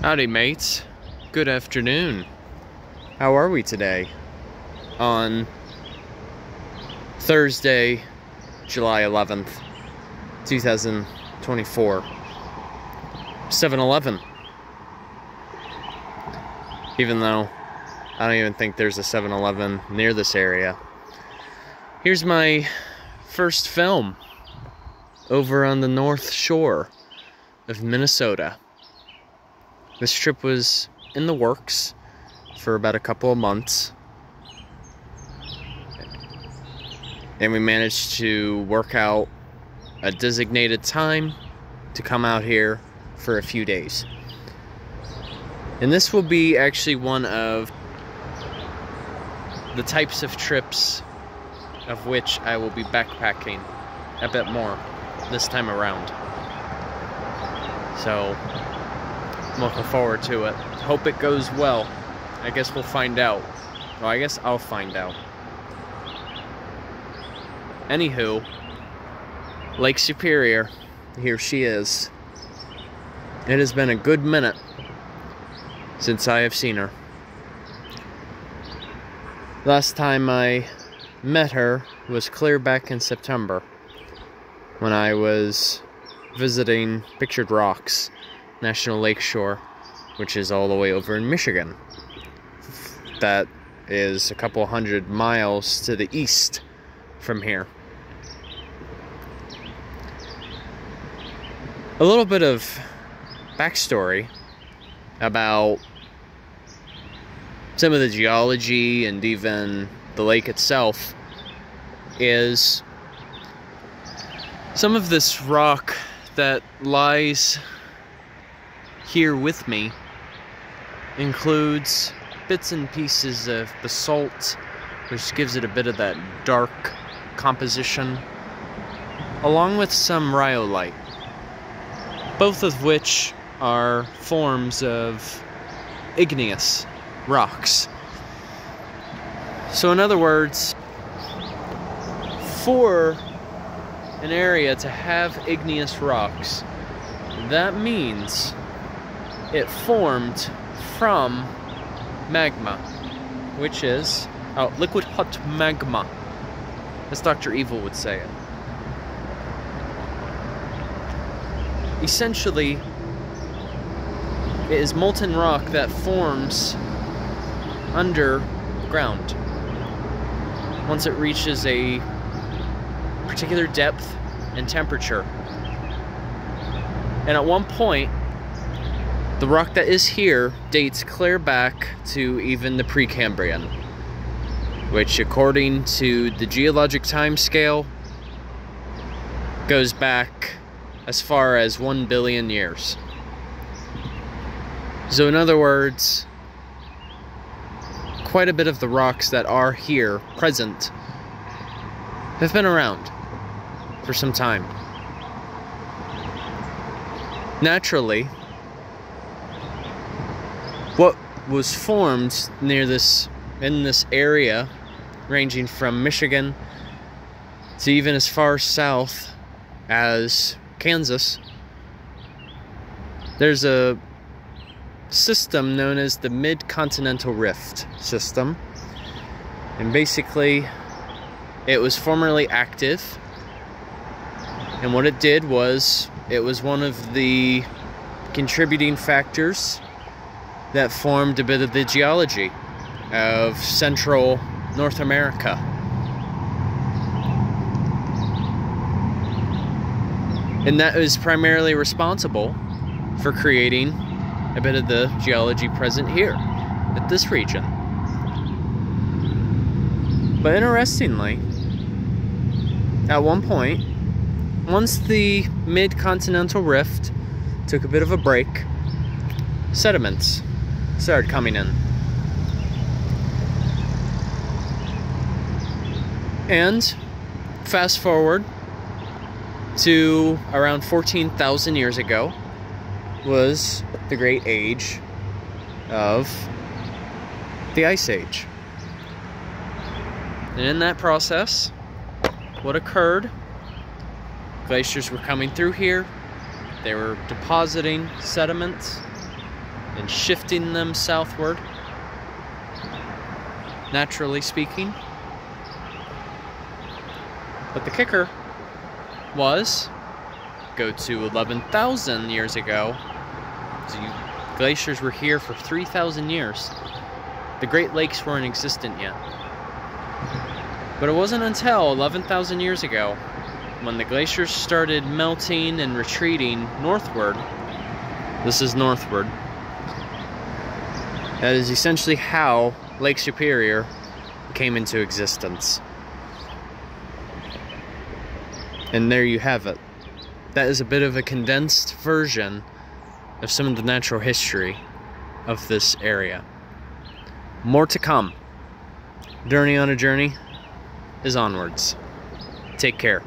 Howdy mates, good afternoon. How are we today? On Thursday, July 11th, 2024. 7-Eleven. Even though I don't even think there's a 7-Eleven near this area. Here's my first film over on the North Shore of Minnesota. This trip was in the works for about a couple of months, and we managed to work out a designated time to come out here for a few days. And this will be actually one of the types of trips of which I will be backpacking a bit more this time around. So I'm looking forward to it. Hope it goes well. I guess we'll find out. Well, I guess I'll find out. Anywho, Lake Superior, here she is. It has been a good minute since I have seen her. Last time I met her was clear back in September when I was visiting Pictured Rocks National Lakeshore, which is all the way over in Michigan. That is a couple hundred miles to the east from here. A little bit of backstory about some of the geology and even the lake itself is some of this rock that lies here with me includes bits and pieces of basalt, which gives it a bit of that dark composition, along with some rhyolite, both of which are forms of igneous rocks. So in other words, for an area to have igneous rocks, that means it formed from magma, which is liquid hot magma, as Dr. Evil would say it. Essentially, it is molten rock that forms underground once it reaches a particular depth and temperature. And at one point, the rock that is here dates clear back to even the Precambrian, which according to the geologic time scale goes back as far as 1 billion years. So in other words, quite a bit of the rocks that are here present have been around for some time. Naturally, what was formed near in this area, ranging from Michigan to even as far south as Kansas, there's a system known as the mid-continental rift system. And basically, it was formerly active, and what it did was it was one of the contributing factors that formed a bit of the geology of central North America. And that is primarily responsible for creating a bit of the geology present here at this region. But interestingly, at one point, once the mid-continental rift took a bit of a break, sediments started coming in. And fast forward to around 14,000 years ago was the great age of the Ice Age. And in that process, what occurred? Glaciers were coming through here. They were depositing sediments and shifting them southward, naturally speaking. But the kicker was, go to 11,000 years ago. Glaciers were here for 3,000 years. The Great Lakes weren't existent yet. But it wasn't until 11,000 years ago, when the glaciers started melting and retreating northward. This is northward. That is essentially how Lake Superior came into existence. And there you have it. That is a bit of a condensed version of some of the natural history of this area. More to come. Journey on a Journey is onwards. Take care.